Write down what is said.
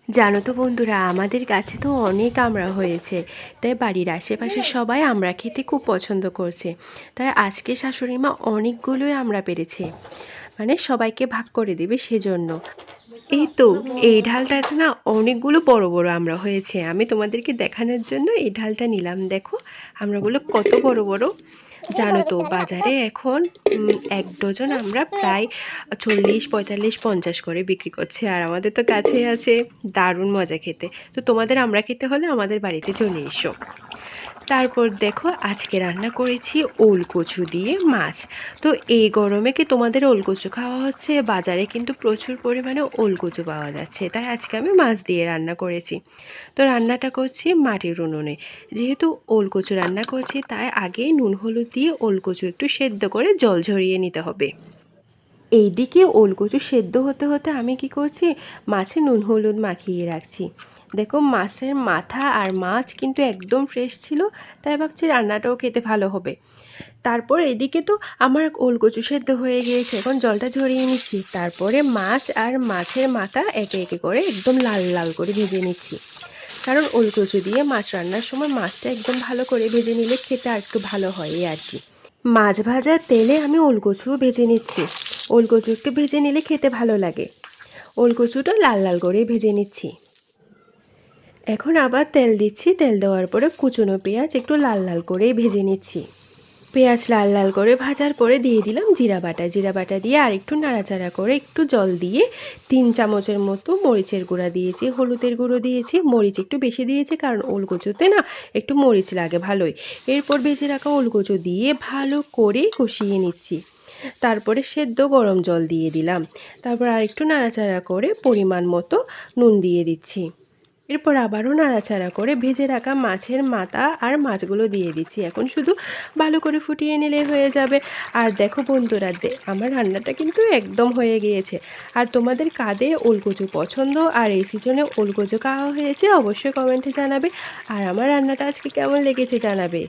জানো তো বন্ধুরা, আমাদের গাছে তো অনেক আমড়া হয়েছে। তাই বাড়ির আশেপাশে সবাই আমড়া খেতে খুব পছন্দ করছে। তাই আজকে শাশুড়ি মা অনেকগুলোই আমড়া পেড়েছে, মানে সবাইকে ভাগ করে দেবে সেজন্য। এই তো, এই ঢালটাতে না অনেকগুলো বড় বড় আমড়া হয়েছে। আমি তোমাদেরকে দেখানোর জন্য এই ঢালটা নিলাম। দেখো আমড়াগুলো কত বড় বড়। জানো তো বাজারে এখন 1 ডজন আমরা প্রায় 40, 45, 50 করে বিক্রি করছে। আর আমাদের তো কাছেই আছে, দারুণ মজা খেতে। তো তোমাদের আমরা খেতে হলে আমাদের বাড়িতে চলে এসো। তারপর দেখো আজকে রান্না করেছি ওল কচু দিয়ে মাছ। তো এই গরমে কি তোমাদের ওল কচু খাওয়া হচ্ছে? বাজারে কিন্তু প্রচুর পরিমাণে ওল কচু পাওয়া যাচ্ছে, তাই আজকে আমি মাছ দিয়ে রান্না করেছি। তো রান্নাটা করছি মাটির উনুনে। যেহেতু ওল কচু রান্না করছি, তাই আগে নুন হলুদ দিয়ে ওল কচু একটু সেদ্ধ করে জল ঝরিয়ে নিতে হবে। এইদিকে ওল কচু সেদ্ধ হতে হতে আমি কি করছি, মাছে নুন হলুদ মাখিয়ে রাখছি। দেখো মাছের মাথা আর মাছ কিন্তু একদম ফ্রেশ ছিল, তাই ভাবছি রান্নাটাও খেতে ভালো হবে। তারপর এদিকে তো আমার ওল কচু সেদ্ধ হয়ে গিয়েছে, এখন জলটা ঝরিয়ে নিচ্ছি। তারপরে মাছ আর মাছের মাথা একে একে করে একদম লাল লাল করে ভেজে নিচ্ছি। কারণ ওল কচু দিয়ে মাছ রান্নার সময় মাছটা একদম ভালো করে ভেজে নিলে খেতে আর একটু ভালো হয় এই আর কি। মাছ ভাজার তেলে আমি ওল কচুও ভেজে নিচ্ছি। ওল কচু একটু ভেজে নিলে খেতে ভালো লাগে। ওল কচুটা লাল লাল করে ভেজে নিচ্ছি। এখন আবার তেল দিচ্ছি, তেল দেওয়ার পরে কুচনো পেঁয়াজ একটু লাল লাল করে ভেজে নিচ্ছি। পেঁয়াজ লাল লাল করে ভাজার পরে দিয়ে দিলাম জিরা বাটা। জিরা বাটা দিয়ে আর একটু নাড়াচাড়া করে একটু জল দিয়ে 3 চামচের মতো মরিচের গুঁড়া দিয়েছি, হলুদের গুঁড়ো দিয়েছি। মরিচ একটু বেশি দিয়েছি কারণ ওলকচুতে না একটু মরিচ লাগে ভালোই। এরপর ভেজে রাখা ওলকচু দিয়ে ভালো করে কষিয়ে নিচ্ছি। তারপরে সেদ্ধ গরম জল দিয়ে দিলাম। তারপর আর একটু নাড়াচাড়া করে পরিমাণ মতো নুন দিয়ে দিচ্ছি। এরপর আবারও নাড়াচাড়া করে ভেজে রাখা মাছের মাথা আর মাছগুলো দিয়ে দিচ্ছি। এখন শুধু ভালো করে ফুটিয়ে নিলে হয়ে যাবে। আর দেখো বন্ধুরা, আমার রান্নাটা কিন্তু একদম হয়ে গিয়েছে। আর তোমাদের কাদের ওলকচু পছন্দ আর এই সিজনে ওলকচু খাওয়া হয়েছে অবশ্যই কমেন্টে জানাবে। আর আমার রান্নাটা আজকে কেমন লেগেছে জানাবে।